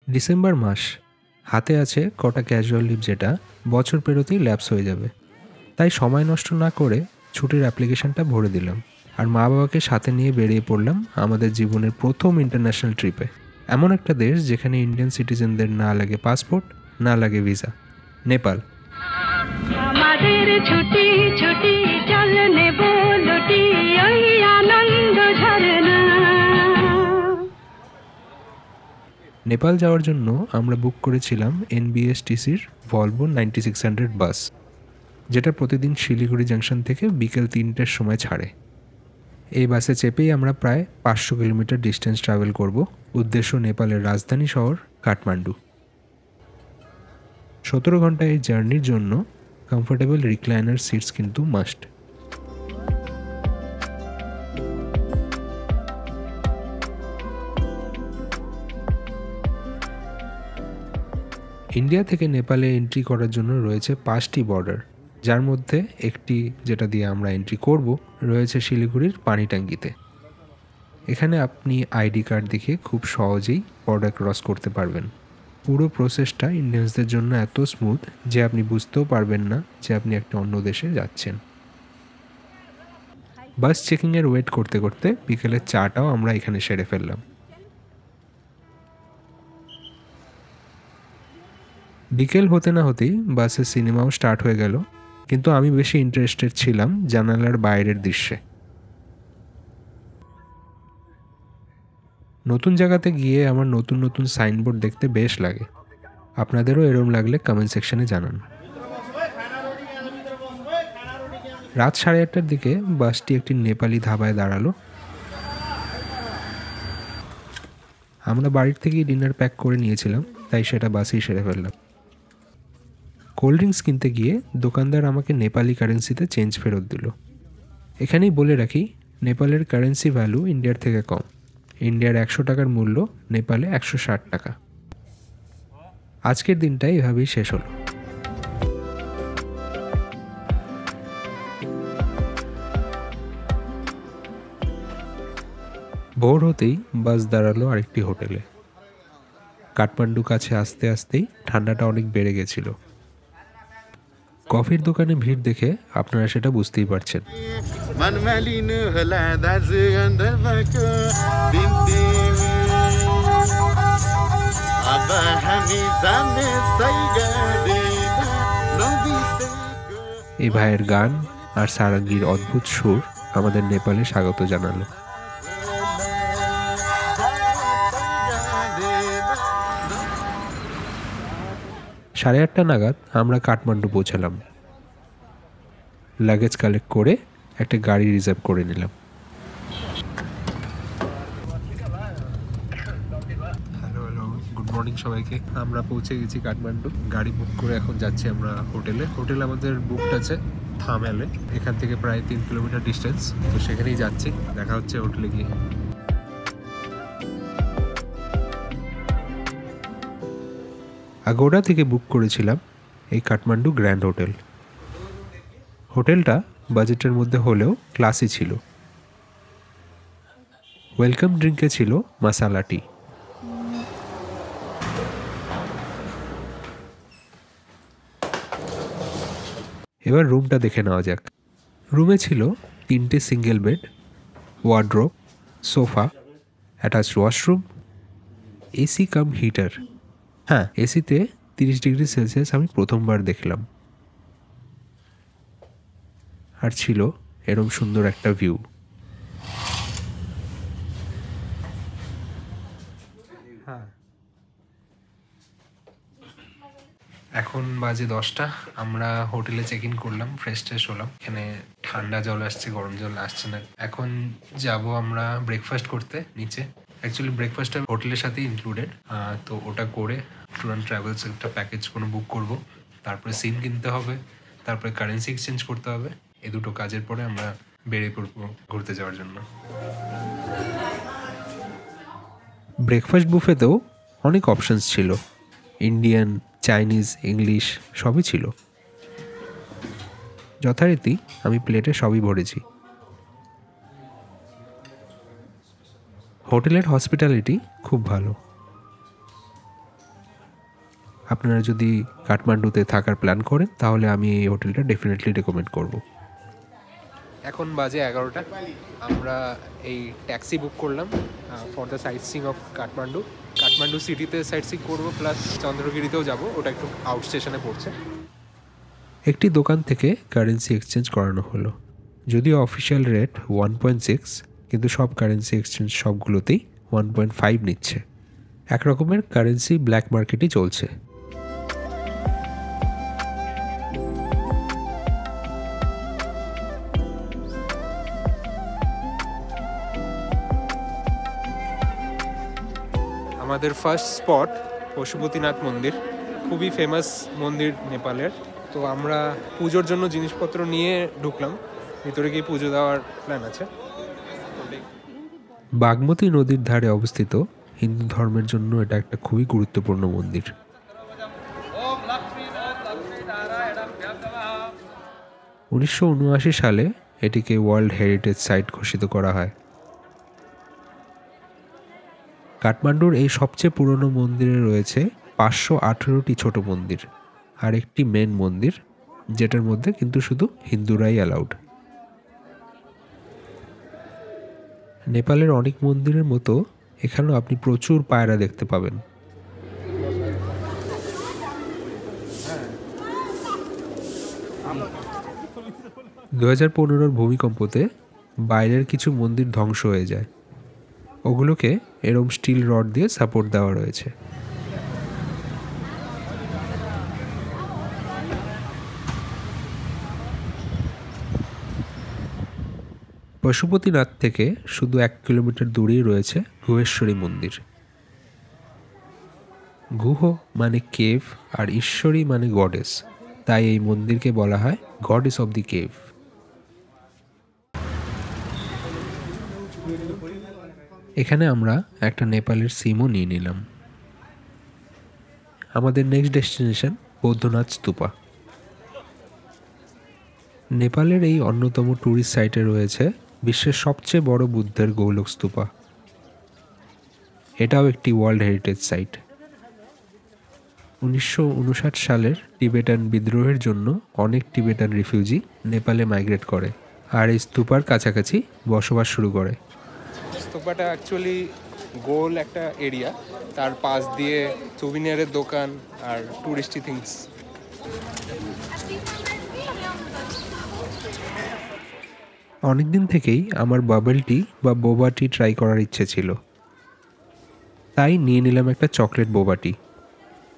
December মাস, হাতে আছে কটা ক্যাজুয়াল লিভ যেটা বছর পেরোতেই ল্যাপস হয়ে যাবে। তাই সময় নষ্ট না করে ছুটির অ্যাপ্লিকেশনটা ভরে দিলাম আর মা বাবাকে সাথে নিয়ে বেরিয়ে পড়লাম আমাদের জীবনের প্রথম ইন্টারন্যাশনাল ট্রিপে। এমন একটা দেশ যেখানে ইন্ডিয়ান সিটিজেনদের না লাগে পাসপোর্ট, না লাগে ভিসা। নেপাল। আমাদের ছুটি ছুটি চল নেব লুটি ওই আনন্দ ঝরনা। নেপাল যাওয়ার জন্য আমরা বুক করেছিলাম এনবিএসটিসির ভলভো 9600 বাস, যেটা প্রতিদিন শিলিগুড়ি জাংশন থেকে বিকেল 3টের সময় ছাড়ে। এই বাসে চেপেই আমরা প্রায় 500 কিলোমিটার ডিস্টেন্স ট্রাভেল করব, উদ্দেশ্য নেপালের রাজধানী শহর কাঠমান্ডু। 17 ঘন্টা এই জার্নির জন্য কমফোর্টেবল রিক্লাইনার সিটস কিন্তু মাস্ট। ইন্ডিয়া থেকে নেপালে এন্ট্রি করার জন্য রয়েছে 5টি বর্ডার, যার মধ্যে একটি, যেটা দিয়ে আমরা এন্ট্রি করব, রয়েছে শিলিগুড়ির পানিটাঙ্গিতে। এখানে আপনি আইডি কার্ড দেখে খুব সহজেই বর্ডার ক্রস করতে পারবেন। পুরো প্রসেসটা ইন্ডিয়ানসদের জন্য এত স্মুথ যে আপনি বুঝতেও পারবেন না যে আপনি একটা অন্য দেশে যাচ্ছেন। বাস চেকিংয়ের ওয়েট করতে করতে বিকেলের চাটাও আমরা এখানে সেরে ফেললাম। বিকেল হতে না হতেই বাসের সিনেমাও স্টার্ট হয়ে গেল, কিন্তু আমি বেশি ইন্টারেস্টেড ছিলাম জানালার বাইরের দৃশ্যে। নতুন জায়গাতে গিয়ে আমার নতুন নতুন সাইনবোর্ড দেখতে বেশ লাগে। আপনাদেরও এরম লাগলে কমেন্ট সেকশনে জানান। রাত 8:30টার দিকে বাসটি একটি নেপালি ধাবায় দাঁড়ালো। আমরা বাড়ির থেকেই ডিনার প্যাক করে নিয়েছিলাম, তাই সেটা বাসেই সেরে ফেললাম। কোল্ড ড্রিঙ্কস কিনতে গিয়ে দোকানদার আমাকে নেপালি কারেন্সিতে চেঞ্জ ফেরত দিল। এখানেই বলে রাখি, নেপালের কারেন্সি ভ্যালু ইন্ডিয়ার থেকে কম। ইন্ডিয়ার 100 টাকার মূল্য নেপালে 160 টাকা। আজকের দিনটা এভাবেই শেষ হলো। ভোর হতেই বাস দাঁড়ালো আরেকটি হোটেলে। কাঠমান্ডু কাছে আসতে আসতেই ঠান্ডাটা অনেক বেড়ে গেছিল। কফির দোকানে ভিড় দেখে আপনারা সেটা বুঝতেই পারছেন। এই ভাইয়ের গান আর সারাঙ্গীর অদ্ভুত সুর আমাদের নেপালে স্বাগত জানালো। 8:30 নাগাদ আমরা কাঠমান্ডু পৌঁছালাম। লাগেজ কালেক্ট করে একটা গাড়ি রিজার্ভ করে নিলাম। হ্যালো গুড মর্নিং সবাইকে। আমরা পৌঁছে গেছি কাঠমান্ডু। গাড়ি বুক করে এখন যাচ্ছি আমরা হোটেলে। হোটেল আমাদের বুকড আছে থামেলে, এখান থেকে প্রায় 3 কিলোমিটার ডিস্টেন্স, তো সেখানেই যাচ্ছি। দেখা হচ্ছে হোটেলে গিয়ে। আগোড়া থেকে বুক করেছিলাম এই কাঠমান্ডু গ্র্যান্ড হোটেল। হোটেলটা বাজেটের মধ্যে হলেও ক্লাসি ছিল। ওয়েলকাম ড্রিঙ্কে ছিল মাসালা টি। এবার রুমটা দেখে নেওয়া যাক। রুমে ছিল 3টে single bed, wardrobe, sofa, attached washroom, AC cum heater. হ্যাঁ, এসিতে 30 ডিগ্রি সেলসিয়াস আমি প্রথমবার দেখলাম। আর ছিল এরম সুন্দর একটা ভিউ। হ্যাঁ, এখন বাজে 10টা। আমরা হোটেলে চেক ইন করলাম, ফ্রেশ ট্রেশ হলাম। এখানে ঠান্ডা জল আসছে, গরম জল আসছে না। এখন যাব আমরা ব্রেকফাস্ট করতে নিচে। অ্যাকচুয়ালি ব্রেকফাস্টটা হোটেলের সাথেই ইনক্লুডেড, তো ওটা করে ট্যুর অ্যান্ড ট্রাভেলস একটা প্যাকেজ কোনো বুক করব। তারপরে সিম কিনতে হবে, তারপরে কারেন্সি এক্সচেঞ্জ করতে হবে। এই দুটো কাজের পরে আমরা বেরিয়ে পড়বো ঘুরতে যাওয়ার জন্য। ব্রেকফাস্ট বুফেতেও অনেক অপশানস ছিল, ইন্ডিয়ান, চাইনিজ, ইংলিশ সবই ছিল। যথারীতি আমি প্লেটে সবই ভরেছি। হোটেলের হসপিটালিটি খুব ভালো। আপনারা যদি কাঠমান্ডুতে থাকার প্ল্যান করেন তাহলে আমি এই হোটেলটা ডেফিনেটলি রেকমেন্ড করব। এখন বাজে 11টা। আমরা এই ট্যাক্সি বুক করলাম for the sightseeing of Kathmandu. Kathmandu সিটিতে সাইট সিং করবো, প্লাস চন্দ্রগিরিতেও যাব, ওটা একটু আউট স্টেশনে পড়ছে। একটি দোকান থেকে কারেন্সি এক্সচেঞ্জ করানো হলো। যদিও অফিসিয়াল রেট 1.6, কিন্তু সব কারেন্সি এক্সচেঞ্জ সবগুলোতেই 1.5 নিচ্ছে। এক রকমের কারেন্সি ব্ল্যাক মার্কেটই চলছে। আমাদের ফার্স্ট স্পট পশুপতিনাথ মন্দির, খুবই ফেমাস মন্দির নেপালের। তো আমরা পুজোর জন্য জিনিসপত্র নিয়ে ঢুকলাম, ভিতরে গিয়ে পুজো দেওয়ার প্ল্যান আছে। বাগমতী নদীর ধারে অবস্থিত হিন্দু ধর্মের জন্য এটা একটা খুবই গুরুত্বপূর্ণ মন্দির। 1979 সালে এটিকে ওয়ার্ল্ড হেরিটেজ সাইট ঘোষিত করা হয়। কাঠমান্ডুর এই সবচেয়ে পুরনো মন্দিরে রয়েছে 518টি ছোট মন্দির আর একটি মেন মন্দির, যেটার মধ্যে কিন্তু শুধু হিন্দুরাই অ্যালাউড। নেপালের অনেক মন্দিরের মতো এখানেও আপনি প্রচুর পায়রা দেখতে পাবেন। 2015 ভূমিকম্পতে বাইরের কিছু মন্দির ধ্বংস হয়ে যায়, ওগুলোকে এরম স্টিল রড দিয়ে সাপোর্ট দেওয়া রয়েছে। পশুপতিনাথ থেকে শুধু 1 কিলোমিটার দূরেই রয়েছে গুহেশ্বরী মন্দির। গুহ মানে কেভ আর ঈশ্বরী মানে গডেস, তাই এই মন্দিরকে বলা হয় গডেস অব দি কেভ। এখানে আমরা একটা নেপালের সিমও নিয়ে নিলাম। আমাদের নেক্সট ডেস্টিনেশন বৌদ্ধনাথ স্তূপা। নেপালের এই অন্যতম ট্যুরিস্ট সাইটে রয়েছে বিশ্বের সবচেয়ে বড় বুদ্ধের গৌলক স্তূপা। এটাও একটি ওয়ার্ল্ড হেরিটেজ সাইট। 1959 সালের টিবেটান বিদ্রোহের জন্য অনেক টিবেটান রিফিউজি নেপালে মাইগ্রেট করে আর এই স্তূপার কাছাকাছি বসবাস শুরু করে। স্তূপাটা অ্যাকচুয়ালি গোল একটা এরিয়া, তার পাশ দিয়ে সুভিনিয়ারের দোকান আর টুরিস্টি থিংস। অনেকদিন থেকেই আমার বাবল টি বা বোবা টি ট্রাই করার ইচ্ছে ছিল, তাই নিয়ে নিলাম একটা চকলেট বোবা টি।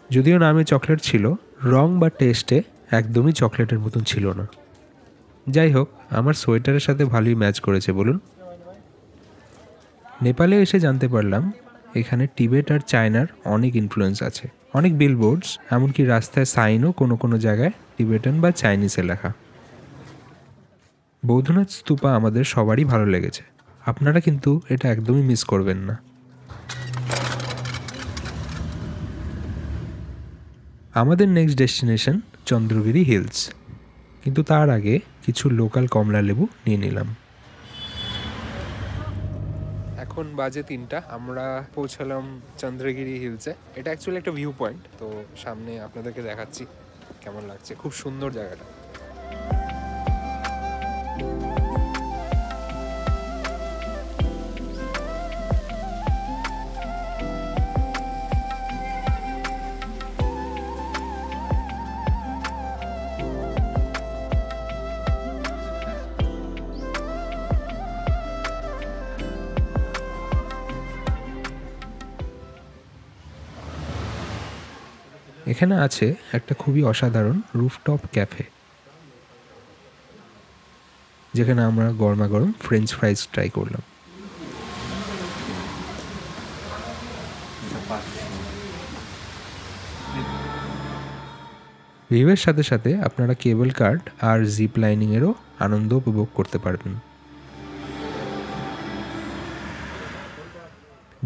যদিও নামে চকলেট ছিল, রং বা টেস্টে একদমই চকলেটের মতন ছিল না। যাই হোক, আমার সোয়েটারের সাথে ভালোই ম্যাচ করেছে বলুন। নেপালে এসে জানতে পারলাম এখানে টিবেট আর চায়নার অনেক ইনফ্লুয়েন্স আছে। অনেক বিলবোর্ডস, এমনকি রাস্তায় সাইনও কোনো কোনো জায়গায় টিবেটান বা চাইনিজে লেখা। বৌদ্ধনাথ স্তূপা আমাদের সবারই ভালো লেগেছে, আপনারা কিন্তু এটা একদমই মিস করবেন না। আমাদের নেক্সট ডেস্টিনেশন চন্দ্রগিরি হিলস, কিন্তু তার আগে কিছু লোকাল কমলা লেবু নিয়ে নিলাম। এখন বাজে 3টা, আমরা পৌঁছালাম চন্দ্রগিরি হিলসে। এটা অ্যাকচুয়ালি একটা ভিউ পয়েন্ট, তো সামনে আপনাদেরকে দেখাচ্ছি কেমন লাগছে। খুব সুন্দর জায়গাটা। এখানে আছে একটা খুবই অসাধারণ রুফটপ ক্যাফে, যেখানে আমরা গরমা গরম ফ্রেঞ্চ ফ্রাইজ ট্রাই করলাম। ভিউয়ের সাথে সাথে আপনারা কেবল কার্ড আর জিপ লাইনিংয়েরও আনন্দ উপভোগ করতে পারবেন।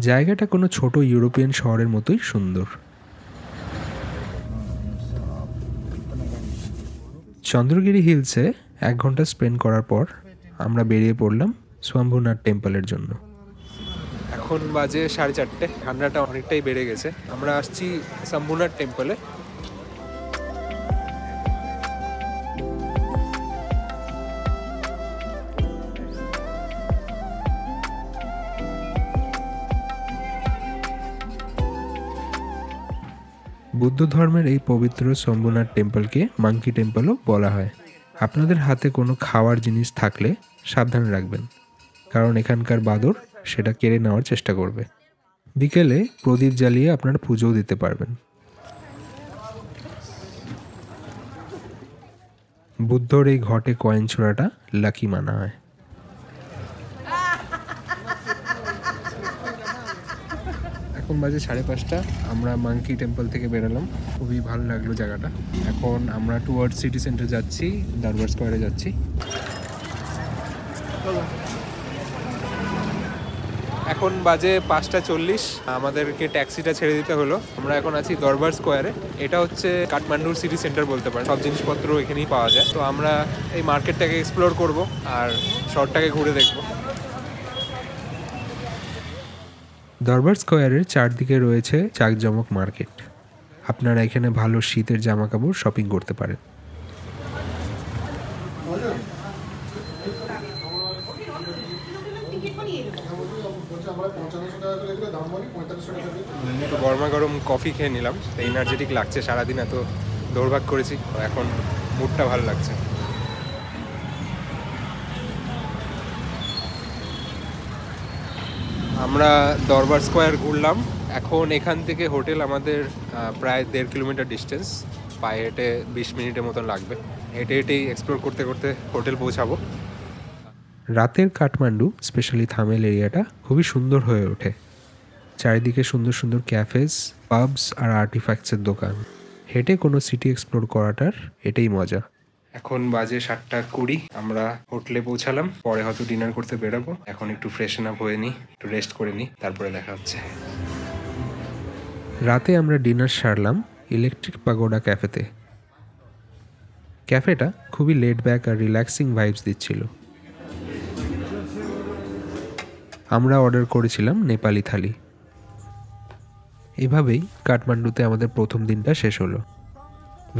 জায়গাটা কোনো ছোট ইউরোপিয়ান শহরের মতোই সুন্দর। চন্দ্রগিরি হিলসে 1 ঘন্টা স্পেন্ড করার পর আমরা বেরিয়ে পড়লাম শম্ভুনাথ টেম্পলের জন্য। এখন বাজে 4:30, ঠান্ডাটা অনেকটাই বেড়ে গেছে। আমরা আসছি শম্ভুনাথ টেম্পলে। বুদ্ধ ধর্মের এই পবিত্র শম্ভুনাথ টেম্পলকে মাঙ্কি টেম্পলও বলা হয়। আপনাদের হাতে কোনো খাওয়ার জিনিস থাকলে সাবধানে রাখবেন, কারণ এখানকার বাদর সেটা কেড়ে নেওয়ার চেষ্টা করবে। বিকেলে প্রদীপ জ্বালিয়ে আপনারা পুজোও দিতে পারবেন। বুদ্ধর এই ঘটে কয়েন ছোড়াটা লাকি মানা হয়। এখন বাজে 5:30। আমরা মাঙ্কি টেম্পল থেকে বেরোলাম, খুবই ভালো লাগলো জায়গাটা। এখন আমরা টুয়ার্ডস সিটি সেন্টার যাচ্ছি, দরবার স্কোয়ারে যাচ্ছি। এখন বাজে 5:40। আমাদেরকে ট্যাক্সিটা ছেড়ে দিতে হলো। আমরা এখন আছি দরবার স্কোয়ারে। এটা হচ্ছে কাঠমান্ডুর সিটি সেন্টার বলতে পারেন, সব জিনিসপত্র এখানেই পাওয়া যায়। তো আমরা এই মার্কেটটাকে এক্সপ্লোর করব আর শহরটাকে ঘুরে দেখব। দরবার স্কোয়ারের চারদিকে রয়েছে জাঁকজমক মার্কেট। আপনারা এখানে ভালো শীতের জামা কাপড় শপিং করতে পারেন। একটু গরমা গরম কফি খেয়ে নিলাম, এনার্জেটিক লাগছে, সারাদিন এত দৌড়ভাগ করেছি, এখন মুডটা ভালো লাগছে। আমরা দরবার স্কোয়ার ঘুরলাম। এখন এখান থেকে হোটেল আমাদের প্রায় 1.5 কিলোমিটার ডিস্টেন্স, পায়ে হেঁটে 20 মিনিটের মতন লাগবে। হেঁটে হেঁটেই এক্সপ্লোর করতে করতে হোটেল পৌঁছাবো। রাতের কাঠমান্ডু স্পেশালি থামেল এরিয়াটা খুবই সুন্দর হয়ে ওঠে। চারিদিকে সুন্দর সুন্দর ক্যাফেস, পাবস আর আর্টিফ্যাক্টসের দোকান। হেঁটে কোনো সিটি এক্সপ্লোর করাটার এটাই মজা। এখন বাজে 7:20। আমরা হোটেলে পৌঁছালাম, পরে হয়তো ডিনার করতে বেরোবো। এখন একটু ফ্রেশন আপ হয়ে নিই, একটু রেস্ট করে নিই, তারপরে দেখা হচ্ছে। রাতে আমরা ডিনার সারলাম ইলেকট্রিক পাগোডা ক্যাফেতে। ক্যাফেটা খুবই লেড ব্যাক আর রিল্যাক্সিং ভাইবস দিচ্ছিল। আমরা অর্ডার করেছিলাম নেপালি থালি। এভাবেই কাঠমান্ডুতে আমাদের প্রথম দিনটা শেষ হলো।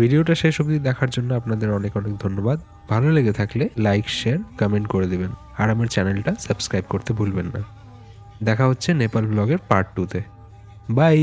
ভিডিওটা শেষ অবধি দেখার জন্য আপনাদের অনেক অনেক ধন্যবাদ। ভালো লেগে থাকলে লাইক, শেয়ার, কমেন্ট করে দেবেন আর আমার চ্যানেলটা সাবস্ক্রাইব করতে ভুলবেন না। দেখা হচ্ছে নেপাল ব্লগের পার্ট 2-তে। বাই।